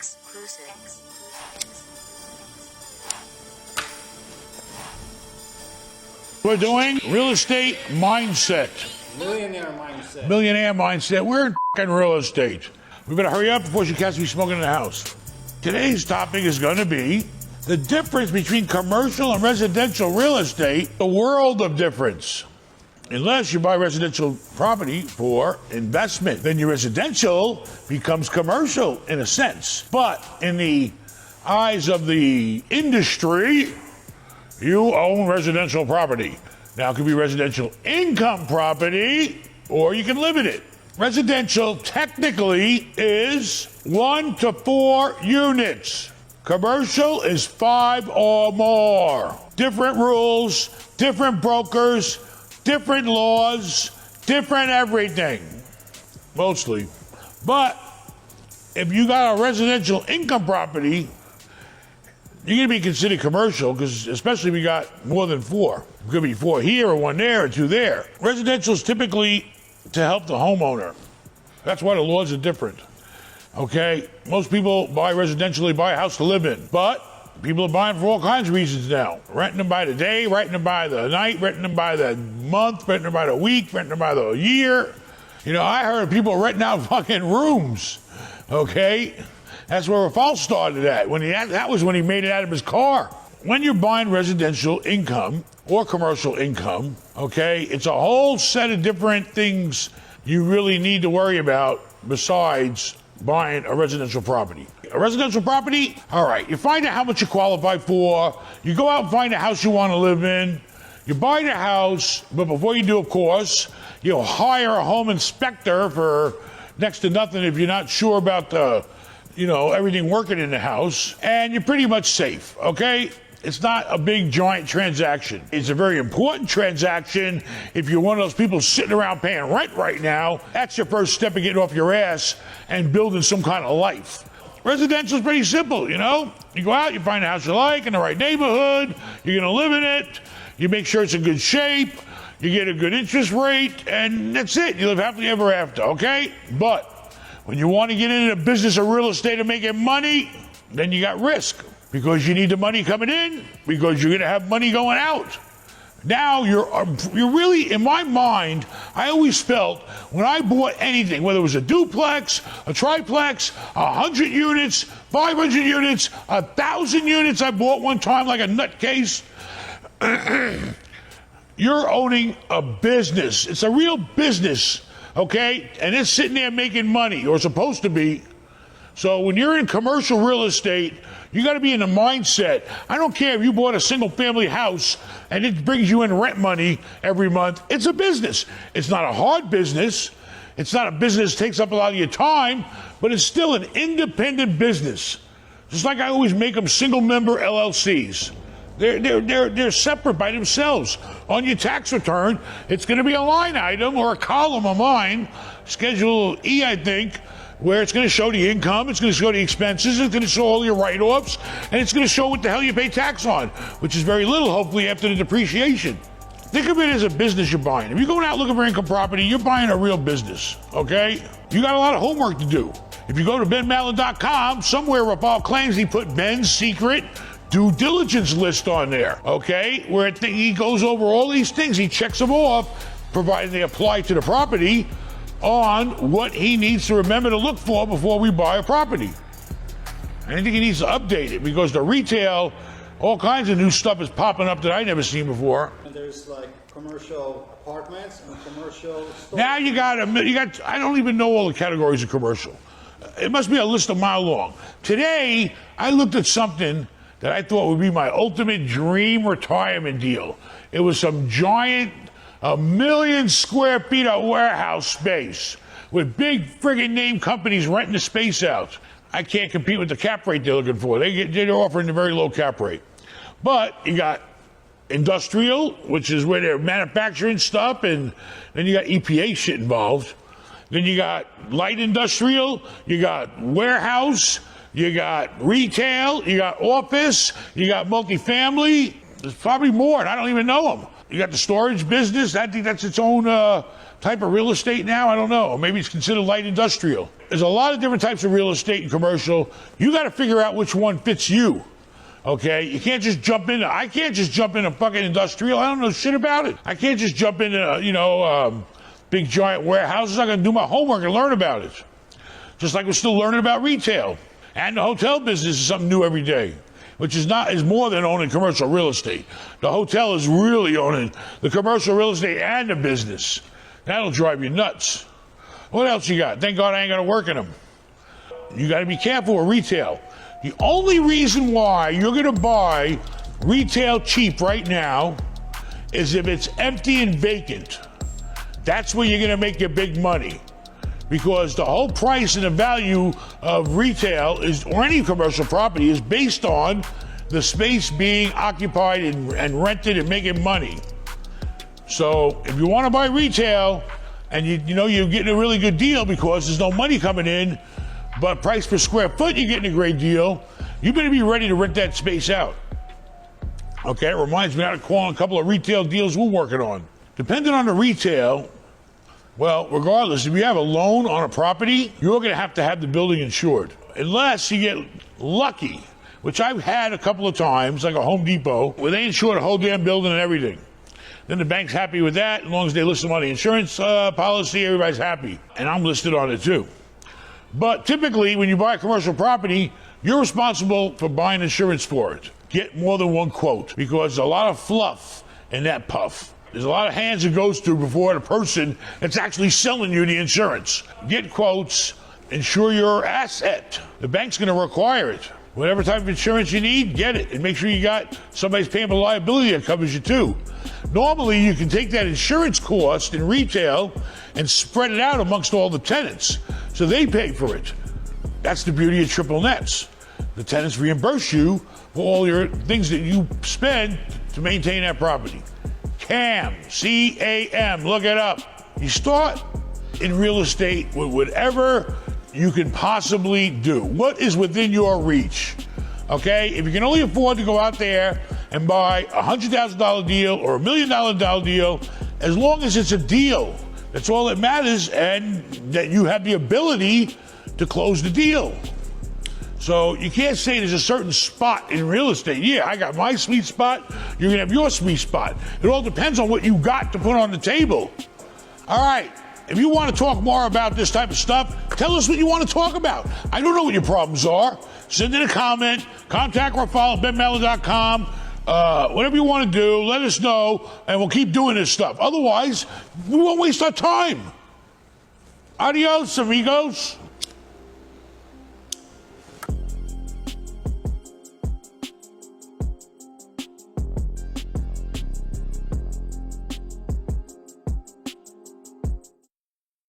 Exclusive. We're doing real estate mindset. Millionaire mindset. Millionaire mindset. We're in f***ing real estate. We better hurry up before she catches me smoking in the house. Today's topic is going to be the difference between commercial and residential real estate, a world of difference. Unless you buy residential property for investment, then your residential becomes commercial in a sense. But in the eyes of the industry, you own residential property. Now, it could be residential income property, or you can live in it. Residential technically is 1 to 4 units. Commercial is 5 or more. Different rules, different brokers, different laws, different everything, mostly. But if you got a residential income property, you're going to be considered commercial, because especially if you got more than 4. It could be 4 here or 1 there or 2 there. Residential is typically to help the homeowner. That's why the laws are different. Okay? Most people buy residential, they buy a house to live in. But people are buying for all kinds of reasons now. Renting them by the day, renting them by the night, renting them by the month, renting them by the week, renting them by the year. You know, I heard of people renting out fucking rooms. Okay? That's where Rafal started at. That was when he made it out of his car. When you're buying residential income or commercial income, okay, it's a whole set of different things you really need to worry about besides buying a residential property. A residential property, all right, you find out how much you qualify for, you go out and find a house you want to live in, you buy the house, but before you do, of course, you'll hire a home inspector for next to nothing if you're not sure about the, everything working in the house, and you're pretty much safe, okay? It's not a big giant transaction. It's a very important transaction if you're one of those people sitting around paying rent right now. That's your first step of getting off your ass and building some kind of life. Residential is pretty simple, You go out, you find a house you like in the right neighborhood, you're gonna live in it, you make sure it's in good shape, you get a good interest rate, and that's it. You live happily ever after, okay? But when you want to get into the business of real estate and making money, then you got risk. Because you need the money coming in, because you're gonna have money going out. Now you're really, in my mind, I always felt when I bought anything, whether it was a duplex, a triplex, 100 units, 500 units, 1,000 units I bought one time like a nutcase, you're owning a business. It's a real business, okay? And it's sitting there making money, or supposed to be. So when you're in commercial real estate, you got to be in the mindset. I don't care if you bought a single family house and it brings you in rent money every month. It's a business. It's not a hard business. It's not a business that takes up a lot of your time, but it's still an independent business. Just like I always make them single member LLCs. They're separate by themselves. On your tax return, it's going to be a line item or a column of mine, Schedule E, I think, where it's going to show the income, it's going to show the expenses, it's going to show all your write-offs, and it's going to show what the hell you pay tax on, which is very little, hopefully, after the depreciation. Think of it as a business you're buying. If you're going out looking for income property, you're buying a real business, okay? You got a lot of homework to do. If you go to benmallah.com, somewhere Rafal claims he put Ben's secret due diligence list on there, okay? Where he goes over all these things, he checks them off, provided they apply to the property, on what he needs to remember to look for before we buy a property. I think he needs to update it, because the retail, all kinds of new stuff is popping up that I never seen before. And there's like commercial apartments and commercial stores. Now you got, I don't even know all the categories of commercial. It must be a list a mile long. Today, I looked at something that I thought would be my ultimate dream retirement deal. It was some giant, 1 million square feet of warehouse space with big friggin' name companies renting the space out. I can't compete with the cap rate they're looking for. They're offering a very low cap rate. But you got industrial, which is where they're manufacturing stuff, and then you got EPA shit involved. Then you got light industrial, you got warehouse, you got retail, you got office, you got multifamily. There's probably more, and I don't even know them. You got the storage business. I think that's its own type of real estate now? I don't know. Or maybe it's considered light industrial. There's a lot of different types of real estate and commercial. You got to figure out which one fits you. Okay? You can't just jump into, I can't just jump into fucking industrial. I don't know shit about it. I can't just jump into, big giant warehouses. I'm going to do my homework and learn about it. Just like we're still learning about retail. And the hotel business is something new every day, which is more than owning commercial real estate. The hotel is really owning the commercial real estate and the business. That'll drive you nuts. What else you got? Thank God I ain't got to work in them. You got to be careful with retail. The only reason why you're going to buy retail cheap right now is if it's empty and vacant. That's where you're going to make your big money. Because the whole price and the value of retail or any commercial property is based on the space being occupied and rented and making money. So if you want to buy retail and you're getting a really good deal because there's no money coming in, but price per square foot you're getting a great deal, you better be ready to rent that space out. Okay, it reminds me of calling a couple of retail deals we're working on. Depending on the retail, well, regardless, if you have a loan on a property, you're going to have the building insured. Unless you get lucky, which I've had a couple of times, like a Home Depot, where they insure the whole damn building and everything. Then the bank's happy with that. As long as they list them on the insurance policy, everybody's happy. And I'm listed on it too. But typically, when you buy a commercial property, you're responsible for buying insurance for it. Get more than one quote, because there's a lot of fluff in that puff. There's a lot of hands it goes through before the person that's actually selling you the insurance. Get quotes, insure your asset. The bank's going to require it. Whatever type of insurance you need, get it. And make sure you got somebody's paying for liability that covers you too. Normally, you can take that insurance cost in retail and spread it out amongst all the tenants. So they pay for it. That's the beauty of triple nets. The tenants reimburse you for all your things that you spend to maintain that property. CAM, C-A-M, look it up. You start in real estate with whatever you can possibly do. What is within your reach? Okay, if you can only afford to go out there and buy a $100,000 deal or $1 million deal, as long as it's a deal, that's all that matters, and that you have the ability to close the deal. So you can't say there's a certain spot in real estate. Yeah, I got my sweet spot. You're going to have your sweet spot. It all depends on what you got to put on the table. All right. If you want to talk more about this type of stuff, tell us what you want to talk about. I don't know what your problems are. Send in a comment. Contact Rafal at benmallah.com. Whatever you want to do, let us know, and we'll keep doing this stuff. Otherwise, we won't waste our time. Adios, amigos.